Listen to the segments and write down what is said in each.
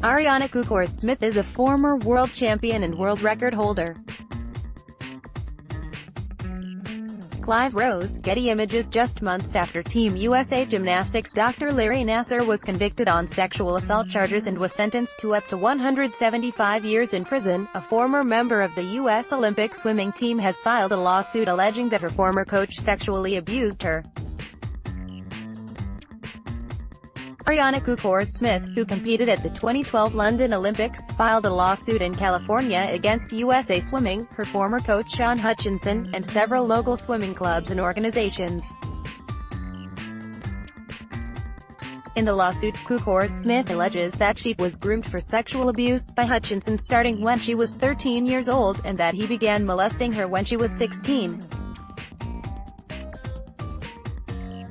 Ariana Kukors Smith is a former world champion and world record holder. Clive Rose, Getty Images Just months after Team USA gymnastics Dr. Larry Nassar was convicted on sexual assault charges and was sentenced to up to 175 years in prison, a former member of the U.S. Olympic swimming team has filed a lawsuit alleging that her former coach sexually abused her. Ariana Kukors Smith, who competed at the 2012 London Olympics, filed a lawsuit in California against USA Swimming, her former coach Shaun Hutchinson, and several local swimming clubs and organizations. In the lawsuit, Kukors Smith alleges that she was groomed for sexual abuse by Hutchinson starting when she was 13 years old, and that he began molesting her when she was 16.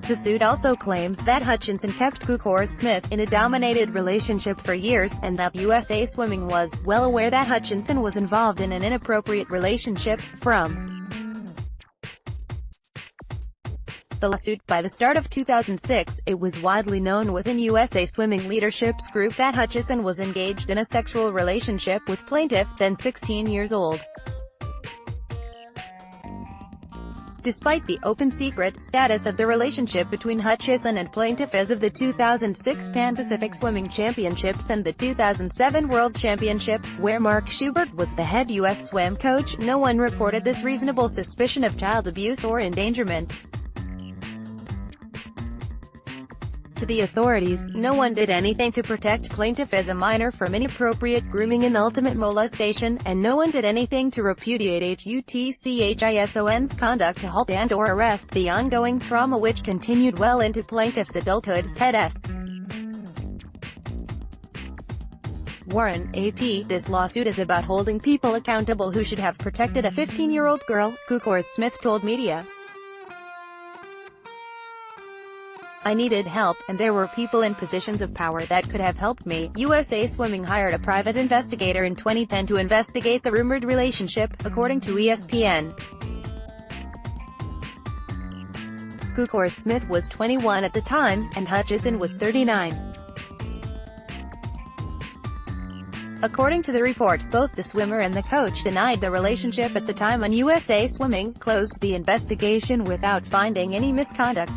The suit also claims that Hutchinson kept Kukors Smith in a dominated relationship for years, and that USA Swimming was well aware that Hutchinson was involved in an inappropriate relationship. From the lawsuit, by the start of 2006, it was widely known within USA Swimming leadership's group that Hutchinson was engaged in a sexual relationship with plaintiff, then 16 years old. Despite the open secret status of the relationship between Hutchinson and plaintiff as of the 2006 Pan-Pacific Swimming Championships and the 2007 World Championships, where Mark Schubert was the head U.S. swim coach, no one reported this reasonable suspicion of child abuse or endangerment to the authorities. No one did anything to protect plaintiff as a minor from inappropriate grooming and ultimate molestation, and no one did anything to repudiate Hutchinson's conduct to halt and/or arrest the ongoing trauma which continued well into plaintiff's adulthood. Ted S. Warren, AP. This lawsuit is about holding people accountable who should have protected a 15-year-old girl, Kukors Smith told media. I needed help, and there were people in positions of power that could have helped me. USA Swimming hired a private investigator in 2010 to investigate the rumored relationship, according to ESPN. Kukors Smith was 21 at the time, and Hutchinson was 39. According to the report, both the swimmer and the coach denied the relationship at the time, and USA Swimming closed the investigation without finding any misconduct.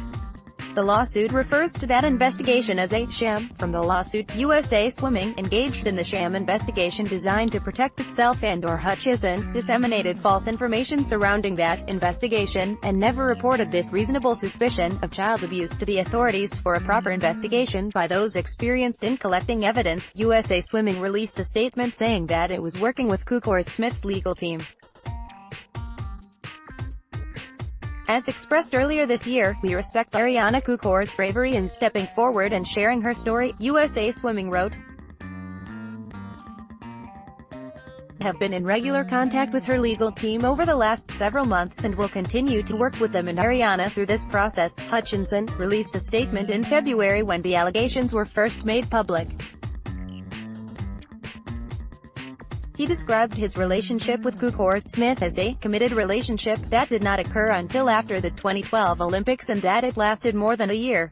The lawsuit refers to that investigation as a sham. From the lawsuit, USA Swimming engaged in the sham investigation designed to protect itself and/or Hutchinson, disseminated false information surrounding that investigation, and never reported this reasonable suspicion of child abuse to the authorities for a proper investigation by those experienced in collecting evidence. USA Swimming released a statement saying that it was working with Kukors Smith's legal team. As expressed earlier this year, we respect Ariana Kukors' bravery in stepping forward and sharing her story, USA Swimming wrote. Have been in regular contact with her legal team over the last several months and will continue to work with them and Ariana through this process. Hutchinson released a statement in February when the allegations were first made public. He described his relationship with Kukors Smith as a committed relationship that did not occur until after the 2012 Olympics and that it lasted more than a year.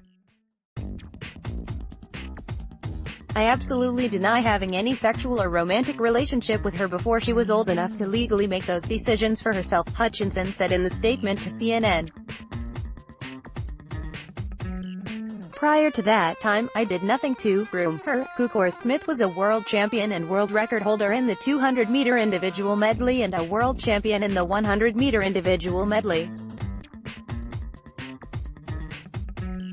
I absolutely deny having any sexual or romantic relationship with her before she was old enough to legally make those decisions for herself, Hutchinson said in the statement to CNN. Prior to that time, I did nothing to groom her. Kukors Smith was a world champion and world record holder in the 200-meter individual medley and a world champion in the 100-meter individual medley.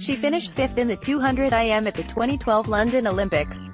She finished fifth in the 200 IM at the 2012 London Olympics.